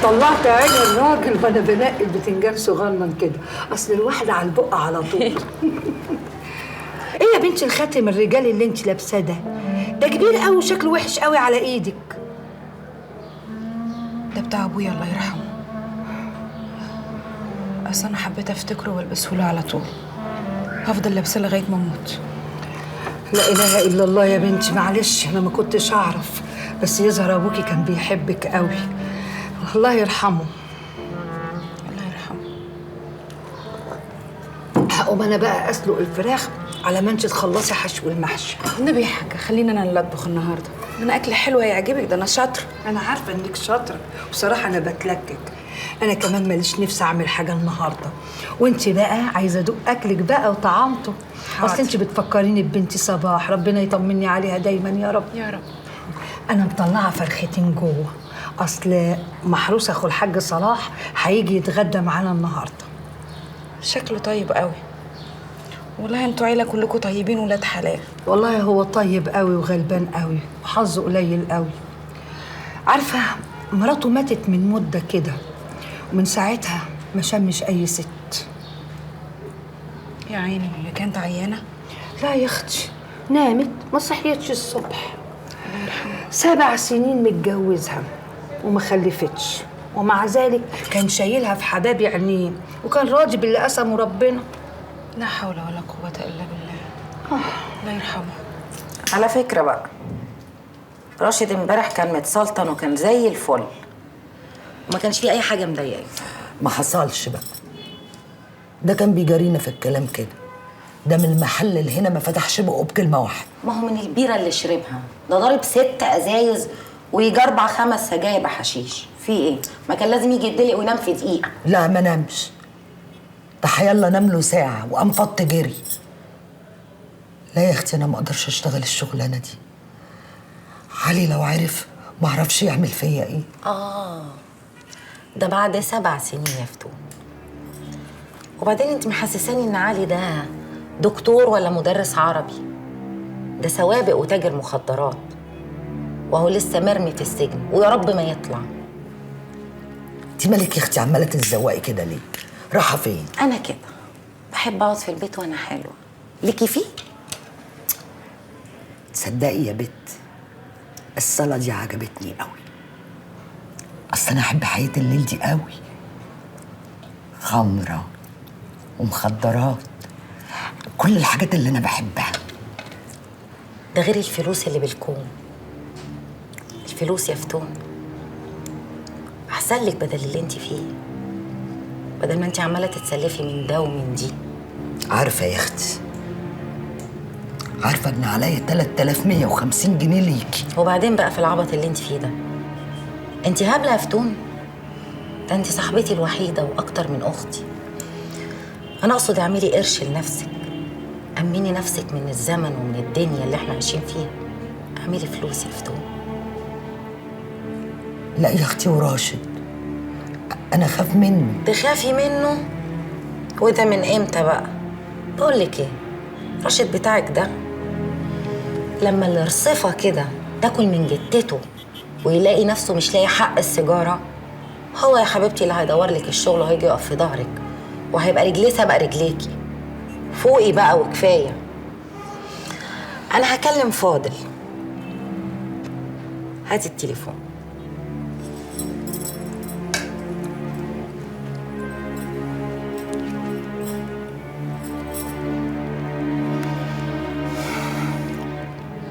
طلعت عين الراجل وانا بنقي البتنجان صغنن كده، اصل الواحده على البق على طول. ايه يا بنتي الخاتم الرجالي اللي انت لابساه ده كبير قوي وشكله وحش قوي على ايدك. ده بتاع ابويا الله يرحمه، اصل انا حبيت افتكره والبسه له على طول، هفضل لابسه لغايه ما اموت. لا اله الا الله يا بنتي، معلش انا ما كنتش اعرف، بس يظهر ابوكي كان بيحبك قوي. الله يرحمه. الله يرحمه. هقوم انا بقى اسلق الفراخ على ما انت تخلصي حشو المحشي. النبي يا حاجه خلينا انا اللي اطبخ النهارده، انا اكل حلو هيعجبك، ده انا شاطره. انا عارفه انك شاطره، بصراحه انا بتلكك. انا كمان ماليش نفسي اعمل حاجه النهارده، وانت بقى عايزه ادوق اكلك بقى وطعامته. اصل انت بتفكريني ببنتي صباح، ربنا يطمني عليها دايما يا رب. يا رب. انا مطلعه فرختين جوه، اصل محروس اخو الحاج صلاح هيجي يتغدى معانا النهارده. شكله طيب قوي، والله انتوا عيله كلكم طيبين ولاد حلال. والله هو طيب قوي وغلبان قوي وحظه قليل قوي. عارفه مراته ماتت من مده كده، ومن ساعتها ما شمش اي ست. يا عيني هي كانت عيانه؟ لا يا اختي، نامت ما صحيتش الصبح. الله يرحمه. 7 سنين متجوزها وما خلفتش، ومع ذلك كان شايلها في حباب عينيه، وكان راضي باللي قسمه ربنا. لا حول ولا قوه الا بالله. الله يرحمه. على فكرة بقى، راشد امبارح كان متسلطن وكان زي الفل، وما كانش فيه أي حاجة مضايقاه. ما حصلش بقى، ده كان بيجارينا في الكلام كده. ده من المحل اللي هنا ما فتحش بقه بكلمة واحدة. ما هو من البيرة اللي شربها، ده ضارب 6 أزايز ويجي 4 5 سجاير حشيش. في إيه؟ ما كان لازم يجي يدلق وينام في دقيقة. لا ما نامش، ده حيالله نام له ساعة وقام فط جري. لا يا اختي انا ما اقدرش اشتغل الشغلانة دي. علي لو عرف ما عرفش يعمل فيا ايه. ده بعد 7 سنين يا فتون. وبعدين انت محسساني ان علي ده دكتور ولا مدرس عربي؟ ده سوابق وتاجر مخدرات، وهو لسه مرمي في السجن ويا رب ما يطلع. انت مالك يا اختي عمالة تتزوقي كده ليه؟ رايحة فين؟ انا كده بحب اقعد في البيت وانا حلوه. ليكي فيه؟ تصدقي يا بت، الصلاة دي عجبتني قوي. اصل انا احب حياة الليل دي قوي، خمرة ومخدرات، كل الحاجات اللي انا بحبها. ده غير الفلوس اللي بالكوم. الفلوس يا فتون احسن لك بدل اللي انت فيه، بدل ما انت عماله تتسلفي من ده ومن دي. عارفة يا اختي، عارفة ان عليا 3150 جنيه ليكي. وبعدين بقى في العبط اللي انت فيه ده، انت هبله يا فتون. ده انت صاحبتي الوحيده واكتر من اختي. انا اقصد اعملي قرش لنفسك، امني نفسك من الزمن ومن الدنيا اللي احنا عايشين فيها. اعملي فلوس يا فتون. لا يا اختي وراشد انا خاف منه. تخافي منه؟ وده من امتى بقى؟ بقول لك ايه، راشد بتاعك ده لما الرصفه كده تاكل من جتته ويلاقي نفسه مش لاقي حق السيجاره، هو يا حبيبتي اللي هيدور لك الشغل وهيجي يقف في ظهرك وهيبقى رجليه سابقه رجليكي. فوقي بقى وكفايه. انا هكلم فاضل. هاتي التليفون.